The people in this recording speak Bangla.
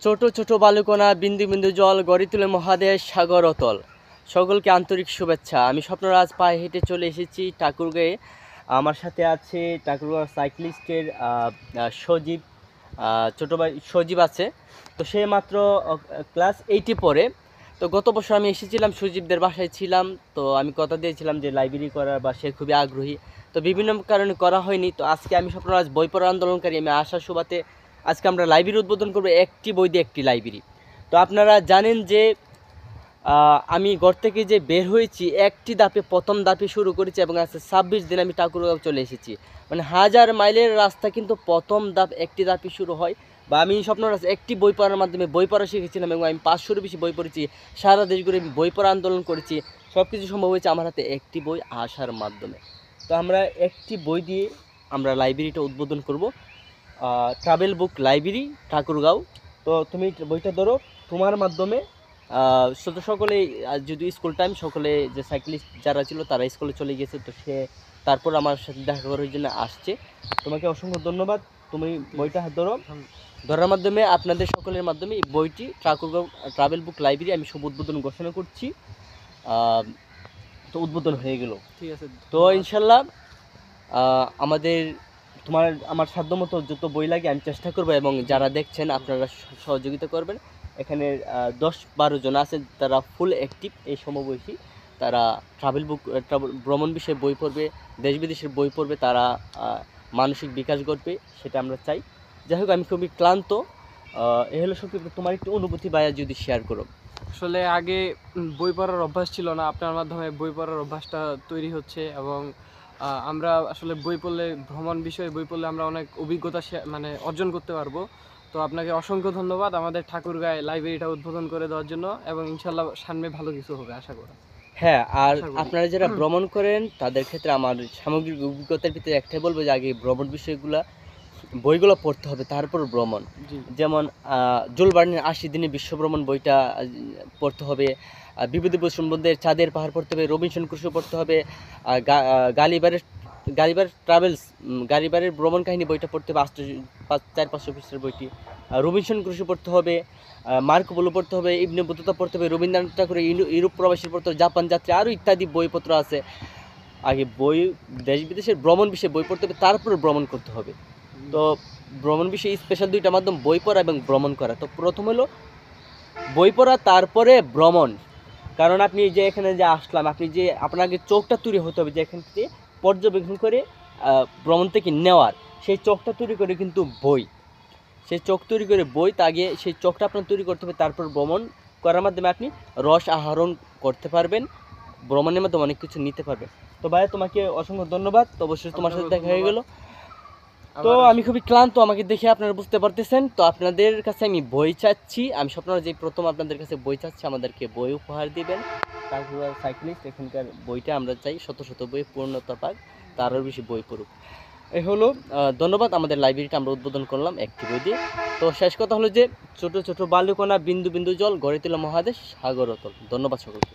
ছোট ছোট বালুকণা বিন্দু বিন্দু জল গড়ে তোলে মহাদেশ সাগর অতল। সকলকে আন্তরিক শুভেচ্ছা। আমি স্বপ্নরাজ পায়ে হেঁটে চলে এসেছি ঠাকুরগাঁয়ে। আমার সাথে আছে ঠাকুরগাঁও সাইক্লিস্টের সজীব, ছোটো ভাই সজীব আছে। তো সে মাত্র ক্লাস 8-এ পড়ে। তো গত বছর আমি এসেছিলাম, সজীবদের বাসায় ছিলাম। তো আমি কথা দিয়েছিলাম যে লাইব্রেরি করার, বা সে খুবই আগ্রহী। তো বিভিন্ন কারণে করা হয়নি। তো আজকে আমি স্বপ্নরাজ বই পড়া আন্দোলনকারী, আমি আসার সুবাদে আজকে আমরা লাইব্রেরি উদ্বোধন করবো, একটি বই দিয়ে একটি লাইব্রেরি। তো আপনারা জানেন যে আমি ঘর থেকে যে বের হয়েছি, একটি ধাপে প্রথম ধাপে শুরু করেছি এবং আজকে 26 দিন আমি ঠাকুরগাঁও চলে এসেছি। মানে 1000 মাইলের রাস্তা, কিন্তু প্রথম ধাপ একটি ধাপে শুরু হয়। বা আমি স্বপ্নরাজ একটি বই পড়ার মাধ্যমে বই পড়া শিখেছিলাম এবং আমি 500-এর বেশি বই পড়েছি। সারা দেশ ঘুরে আমি বই পড়া আন্দোলন করেছি। সব কিছু সম্ভব হয়েছে আমার হাতে একটি বই আসার মাধ্যমে। তো আমরা একটি বই দিয়ে আমরা লাইব্রেরিটা উদ্বোধন করব, ট্রাভেল বুক লাইব্রেরি ঠাকুরগাঁও। তো তুমি বইটা ধরো, তোমার মাধ্যমে সকলেই, যদি স্কুল টাইম, সকলে যে সাইক্লিস্ট যারা ছিল তারা স্কুলে চলে গেছে। তো সে তারপর আমার সাথে দেখা করার জন্য আসছে। তোমাকে অসংখ্য ধন্যবাদ। তুমি বইটা ধরো, ধরার মাধ্যমে আপনাদের সকলের মাধ্যমে এই বইটি ঠাকুরগাঁও ট্রাভেল বুক লাইব্রেরি আমি শুভ উদ্বোধন ঘোষণা করছি। তো উদ্বোধন হয়ে গেল, ঠিক আছে। তো ইনশাল্লাহ আমার সাধ্যমতো যত বই লাগে আমি চেষ্টা করবো, এবং যারা দেখছেন আপনারা সহযোগিতা করবেন। এখানে 10-12 জন আছেন, তারা ফুল অ্যাক্টিভ, এই সমবয়সী। তারা ভ্রমণ বিষয়ে বই পড়বে, দেশ বিদেশের বই পড়বে, তারা মানসিক বিকাশ ঘটবে, সেটা আমরা চাই। যাই হোক, আমি খুবই ক্লান্ত। এ হলো সত্যি। তোমার একটু অনুভূতি ভাইয়া যদি শেয়ার করো। আসলে আগে বই পড়ার অভ্যাস ছিল না, আপনার মাধ্যমে বই পড়ার অভ্যাসটা তৈরি হচ্ছে। এবং আমরা আসলে বই পড়লে, ভ্রমণ বিষয়ে বই পড়লে আমরা অনেক অভিজ্ঞতা মানে অর্জন করতে পারবো। তো আপনাকে অসংখ্য ধন্যবাদ আমাদের ঠাকুরগাঁয় লাইব্রেরিটা উদ্বোধন করে দেওয়ার জন্য, এবং ইনশাল্লাহ সামনে ভালো কিছু হবে আশা করি। হ্যাঁ, আর আপনারা যারা ভ্রমণ করেন তাদের ক্ষেত্রে আমার সামগ্রিক অভিজ্ঞতার ভিতরে একটাই বলবো যে আগে ভ্রমণ বিষয়গুলো বইগুলো পড়তে হবে, তারপর ভ্রমণ। যেমন জুল ভার্নের 80 দিনে বিশ্ব ভ্রমণ বইটা পড়তে হবে, বিভূতিভূষণ বন্দ্যোপাধ্যায়ের চাঁদের পাহাড় পড়তে হবে, রবিনসন ক্রুসো পড়তে হবে, গালিবার ট্রাভেলস, গালিবারের ভ্রমণ কাহিনী বইটা পড়তে হবে, 400-500 পৃষ্ঠার বইটি। রবিনসন ক্রুসো পড়তে হবে, মার্কো পোলো পড়তে হবে, ইবনে বতুতা পড়তে হবে, রবীন্দ্রনাথ ঠাকুরের ইউরোপ প্রবাসী পড়তে হবে, জাপান যাত্রা, আরও ইত্যাদি বইপত্র আছে। আগে বই, দেশ বিদেশের ভ্রমণ বিষয়ে বই পড়তে হবে, তারপরে ভ্রমণ করতে হবে। তো ভ্রমণ বিষয়ে স্পেশাল দুইটা মাধ্যম, বই পড়া এবং ভ্রমণ করা। তো প্রথম হলো বই পড়া, তারপরে ভ্রমণ। কারণ আপনি যে এখানে যে আসলাম, আপনি যে আপনাকে চোখটা তৈরি হতে হবে যে এখান থেকে পর্যবেক্ষণ করে ভ্রমণ থেকে নেওয়ার, সেই চোখটা তৈরি করে কিন্তু বই, সেই চোখ তৈরি করে বই, তা আগে সেই চোখটা আপনার তৈরি করতে হবে, তারপর ভ্রমণ করার মাধ্যমে আপনি রস আহরণ করতে পারবেন, ভ্রমণের মাধ্যমে অনেক কিছু নিতে পারবেন। তো ভাই, তোমাকে অসংখ্য ধন্যবাদ। তো অবশ্যই তোমার সাথে দেখা হয়ে গেল। তো আমি খুবই ক্লান্ত, আমাকে দেখে আপনারা বুঝতে পারতেছেন। তো আপনাদের কাছে আমি বই চাচ্ছি, আমি স্বপ্নরা যে প্রথম আপনাদের কাছে বই চাচ্ছি, আমাদেরকে বই উপহার দিবেন। তারপর সাইক্লিস্ট, এখানকার বইটা আমরা চাই শত শত বই পূর্ণতা পাক, তারও বেশি বই পড়ুক। এই হলো, ধন্যবাদ। আমাদের লাইব্রেরিটা আমরা উদ্বোধন করলাম একটি বই দিয়ে। তো শেষ কথা হলো যে ছোট ছোট বালুকণা বিন্দু বিন্দু জল গড়ে তোলে মহাদেশ সাগর অতল। ধন্যবাদ সকলকে।